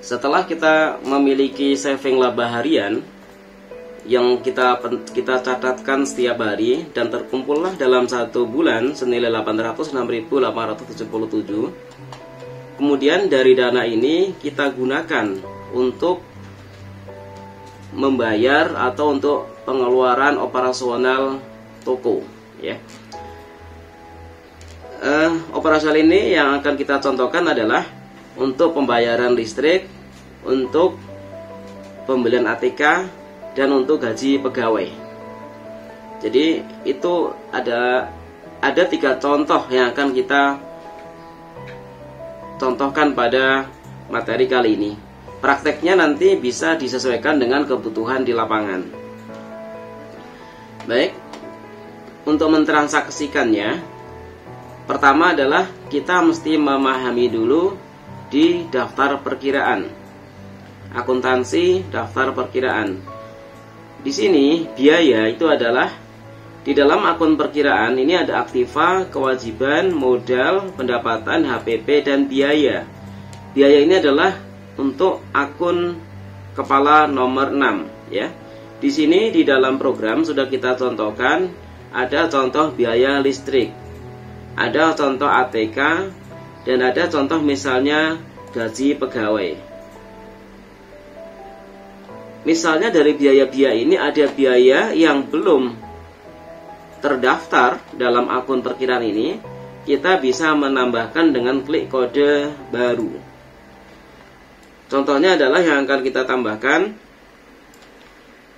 Setelah kita memiliki saving laba harian yang kita catatkan setiap hari dan terkumpullah dalam satu bulan senilai 806.877. Kemudian dari dana ini kita gunakan untuk membayar atau untuk pengeluaran operasional toko, ya. Operasional ini yang akan kita contohkan adalah untuk pembayaran listrik, untuk pembelian ATK, dan untuk gaji pegawai. Jadi itu ada 3 contoh yang akan kita contohkan pada materi kali ini. Prakteknya nanti bisa disesuaikan dengan kebutuhan di lapangan. Baik, untuk mentransaksikannya, pertama adalah kita mesti memahami dulu di daftar perkiraan. Akuntansi daftar perkiraan. Di sini biaya itu adalah di dalam akun perkiraan ini ada aktiva, kewajiban, modal, pendapatan, HPP, dan biaya. Biaya ini adalah untuk akun kepala nomor 6, ya. Di sini di dalam program sudah kita contohkan ada contoh biaya listrik, ada contoh ATK, dan ada contoh misalnya gaji pegawai. Misalnya dari biaya-biaya ini ada biaya yang belum terdaftar dalam akun perkiraan ini, kita bisa menambahkan dengan klik kode baru. Contohnya adalah yang akan kita tambahkan.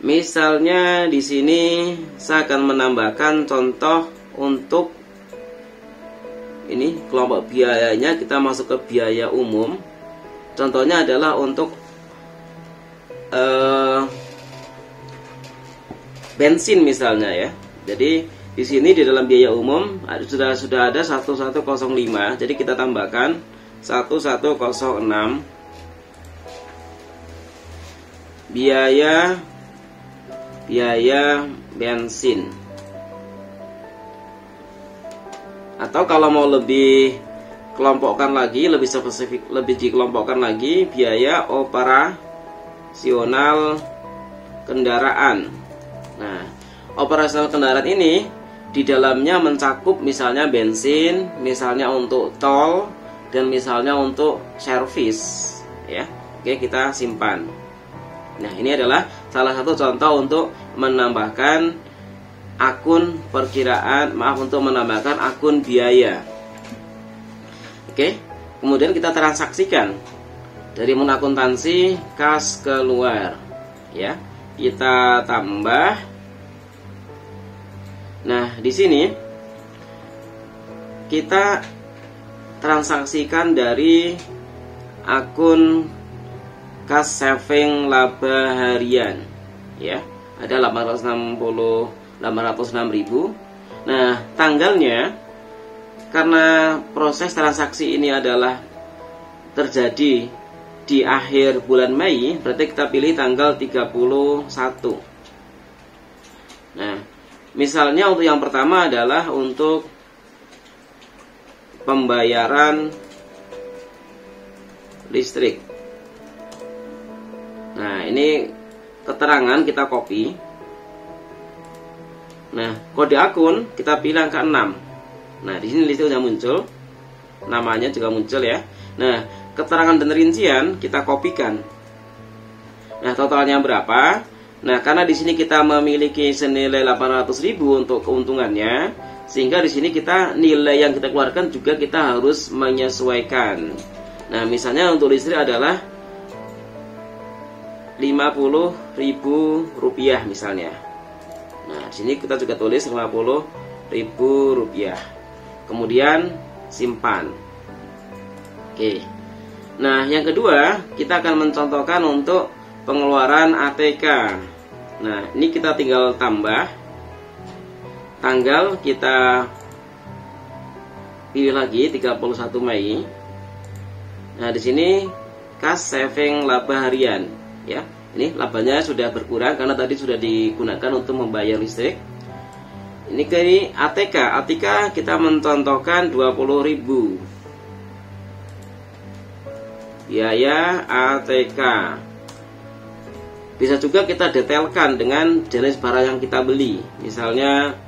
Misalnya di sini saya akan menambahkan contoh untuk ini kelompok biayanya, kita masuk ke biaya umum. Contohnya adalah untuk bensin misalnya, ya. Jadi di sini di dalam biaya umum sudah ada 1105. Jadi kita tambahkan 1106 biaya bensin. Atau kalau mau lebih kelompokkan lagi, lebih spesifik, lebih dikelompokkan lagi, biaya operasional kendaraan. Nah, operasional kendaraan ini di dalamnya mencakup misalnya bensin, misalnya untuk tol, dan misalnya untuk servis, ya. Oke, kita simpan. Nah, ini adalah salah satu contoh untuk menambahkan akun perkiraan, untuk menambahkan akun biaya. Oke, kemudian kita transaksikan dari menu akuntansi kas keluar, ya. Kita tambah. Nah, di sini kita transaksikan dari akun kas saving laba harian, ya. Ada 806.000. Nah, tanggalnya, karena proses transaksi ini adalah terjadi di akhir bulan Mei, berarti kita pilih tanggal 31. Nah, misalnya untuk yang pertama adalah untuk pembayaran listrik. Nah, ini keterangan kita copy. Nah, kode akun kita pilih angka 6. Nah, di sini listnya sudah muncul. Namanya juga muncul, ya. Nah, keterangan dan rincian kita kopikan. Nah, totalnya berapa? Nah, karena di sini kita memiliki senilai 800.000 untuk keuntungannya, sehingga di sini kita nilai yang kita keluarkan juga kita harus menyesuaikan. Nah, misalnya untuk listrik adalah Rp50.000 misalnya. Nah, di sini kita juga tulis Rp50.000. Kemudian simpan. Oke. Nah, yang kedua kita akan mencontohkan untuk pengeluaran ATK. Nah, ini kita tinggal tambah tanggal, kita pilih lagi 31 Mei. Nah, di sini kas saving laba harian, ya. Ini labanya sudah berkurang karena tadi sudah digunakan untuk membayar listrik. Ini ke ATK. ATK kita mencontohkan 20.000. biaya ATK. Bisa juga kita detailkan dengan jenis barang yang kita beli. Misalnya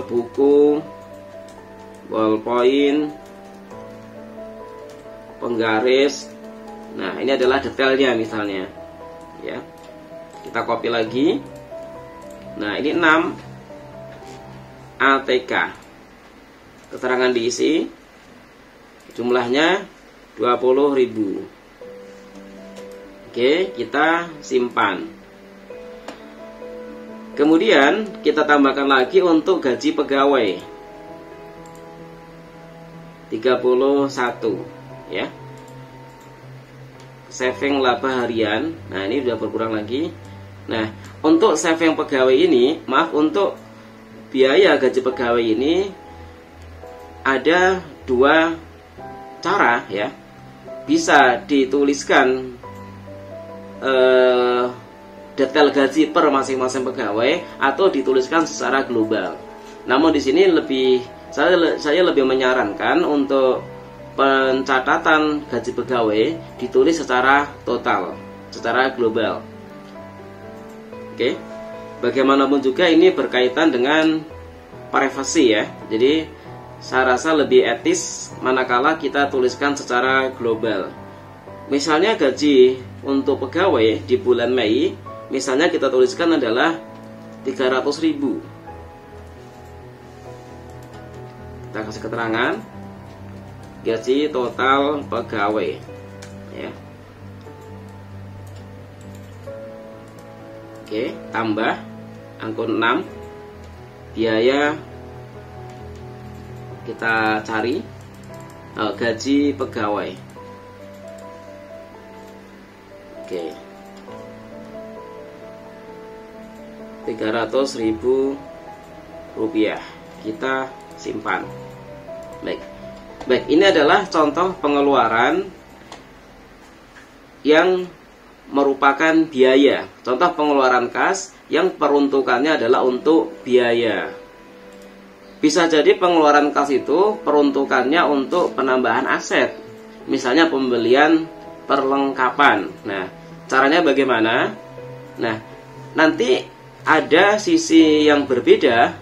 buku, ballpoint, penggaris. Nah, ini adalah detailnya misalnya. Ya. Kita copy lagi. Nah, ini 6 ATK. Keterangan diisi. Jumlahnya 20.000. Oke, kita simpan. Kemudian kita tambahkan lagi untuk gaji pegawai 31, ya. Saving laba harian. Nah, ini sudah berkurang lagi. Nah, untuk saving pegawai ini, maaf, untuk biaya gaji pegawai ini ada 2 cara, ya. Bisa dituliskan detail gaji per masing-masing pegawai atau dituliskan secara global. Namun di sini saya lebih menyarankan untuk pencatatan gaji pegawai ditulis secara total, secara global. Oke. Bagaimanapun juga ini berkaitan dengan privasi, ya. Jadi saya rasa lebih etis manakala kita tuliskan secara global. Misalnya gaji untuk pegawai di bulan Mei, misalnya kita tuliskan adalah 300.000. Kita kasih keterangan gaji total pegawai, ya. Oke, tambah angkun 6 biaya, kita cari gaji pegawai. Oke, 300.000 rupiah. Kita simpan. Baik, ini adalah contoh pengeluaran yang merupakan biaya. Contoh pengeluaran kas yang peruntukannya adalah untuk biaya. Bisa jadi pengeluaran kas itu peruntukannya untuk penambahan aset. Misalnya pembelian perlengkapan. Nah, caranya bagaimana? Nah, nanti ada sisi yang berbeda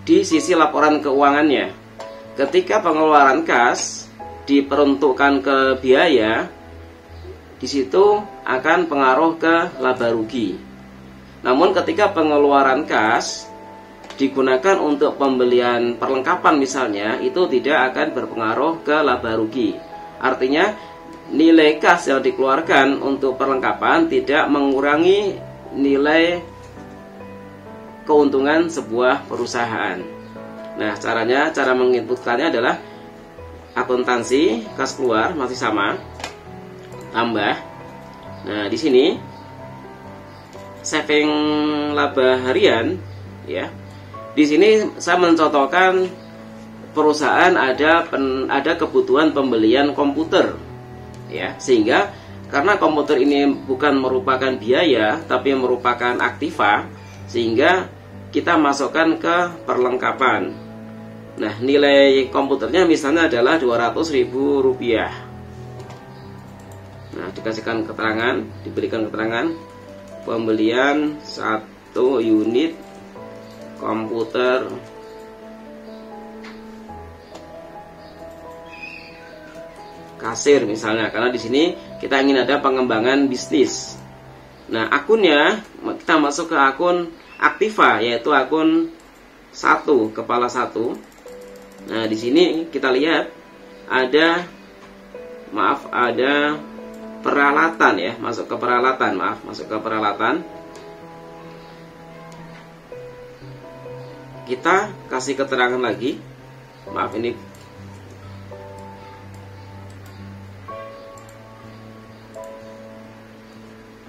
di sisi laporan keuangannya. Ketika pengeluaran kas diperuntukkan ke biaya, di situ akan pengaruh ke laba rugi. Namun ketika pengeluaran kas digunakan untuk pembelian perlengkapan misalnya, itu tidak akan berpengaruh ke laba rugi. Artinya nilai kas yang dikeluarkan untuk perlengkapan tidak mengurangi nilai keuntungan sebuah perusahaan. Nah, cara menginputkannya adalah akuntansi kas keluar masih sama, tambah. Nah, di sini saving laba harian, ya. Di sini saya mencontohkan perusahaan ada kebutuhan pembelian komputer, ya, sehingga karena komputer ini bukan merupakan biaya tapi merupakan aktiva, sehingga kita masukkan ke perlengkapan. Nah, nilai komputernya misalnya adalah 200.000 rupiah. Nah, dikasihkan keterangan, diberikan keterangan pembelian 1 unit komputer kasir misalnya, karena di sini kita ingin ada pengembangan bisnis. Nah, akunnya kita masuk ke akun aktiva, yaitu akun 1, kepala 1. Nah, di sini kita lihat ada peralatan, ya, masuk ke peralatan. Kita kasih keterangan lagi. Maaf, ini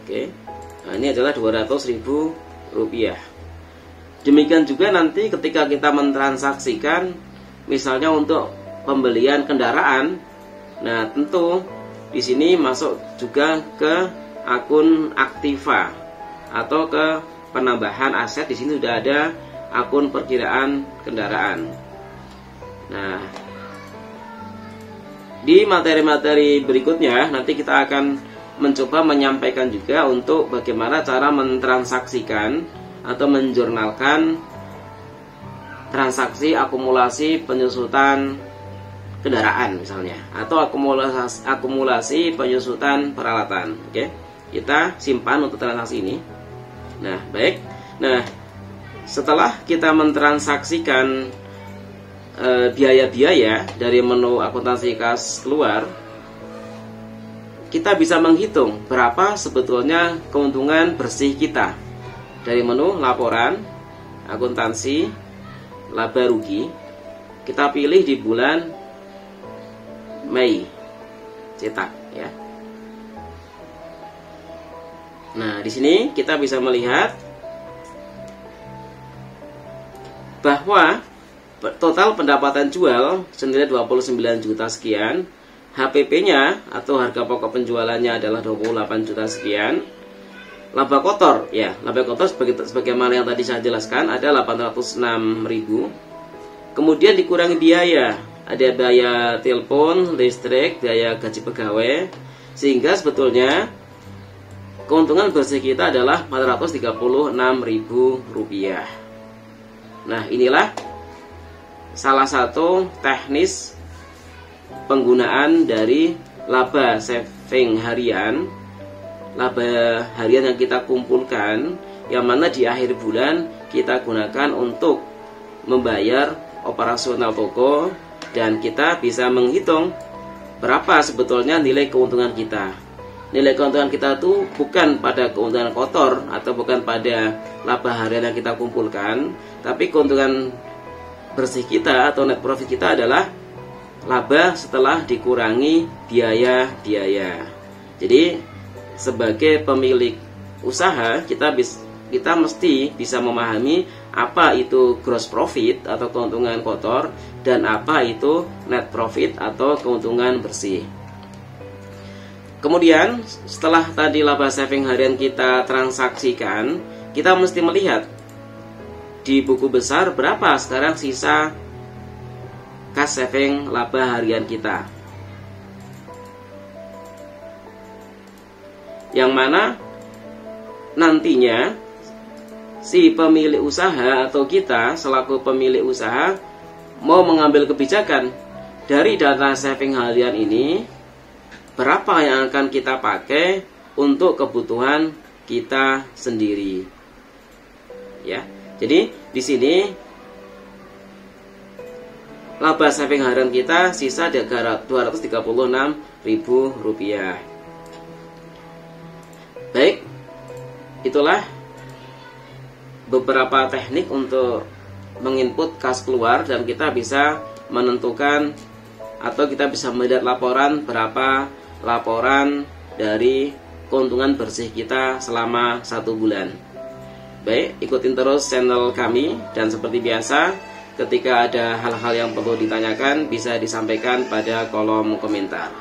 oke. Nah, ini adalah 200.000 rupiah. Demikian juga nanti ketika kita mentransaksikan misalnya untuk pembelian kendaraan. Nah, tentu di sini masuk juga ke akun aktiva atau ke penambahan aset. Di sini sudah ada akun perkiraan kendaraan. Nah, Di materi-materi berikutnya nanti kita akan mencoba menyampaikan juga untuk bagaimana cara mentransaksikan atau menjurnalkan transaksi akumulasi penyusutan kendaraan misalnya, atau akumulasi penyusutan peralatan. Oke, kita simpan untuk transaksi ini. Nah, baik. Nah, setelah kita mentransaksikan biaya-biaya dari menu akuntansi kas keluar, kita bisa menghitung berapa sebetulnya keuntungan bersih kita dari menu laporan akuntansi laba rugi. Kita pilih di bulan Mei cetak ya. Nah, di sini kita bisa melihat bahwa total pendapatan jual senilai 29 juta sekian, HPP-nya atau harga pokok penjualannya adalah 28 juta sekian. Laba kotor ya, laba kotor sebagaimana yang tadi saya jelaskan ada 806.000. Kemudian dikurangi biaya, ada biaya telepon, listrik, biaya gaji pegawai, sehingga sebetulnya keuntungan bersih kita adalah 436.000 rupiah. Nah, inilah salah satu teknis penggunaan dari laba saving harian, laba harian yang kita kumpulkan, yang mana di akhir bulan kita gunakan untuk membayar operasional toko, dan kita bisa menghitung berapa sebetulnya nilai keuntungan kita. Nilai keuntungan kita itu bukan pada keuntungan kotor atau bukan pada laba harian yang kita kumpulkan, tapi keuntungan bersih kita atau net profit kita adalah laba setelah dikurangi biaya-biaya. Jadi sebagai pemilik usaha kita mesti bisa memahami apa itu gross profit atau keuntungan kotor dan apa itu net profit atau keuntungan bersih. Kemudian setelah tadi laba saving harian kita transaksikan, kita mesti melihat di buku besar berapa sekarang sisa cash saving laba harian kita, yang mana nantinya si pemilik usaha atau kita selaku pemilik usaha mau mengambil kebijakan dari dana saving harian ini, berapa yang akan kita pakai untuk kebutuhan kita sendiri. Ya, jadi di sini laba saving harian kita sisa 236.000 rupiah. Baik, itulah beberapa teknik untuk menginput kas keluar, dan kita bisa menentukan atau kita bisa melihat laporan berapa laporan dari keuntungan bersih kita selama 1 bulan. Baik, ikutin terus channel kami, dan seperti biasa ketika ada hal-hal yang perlu ditanyakan bisa disampaikan pada kolom komentar.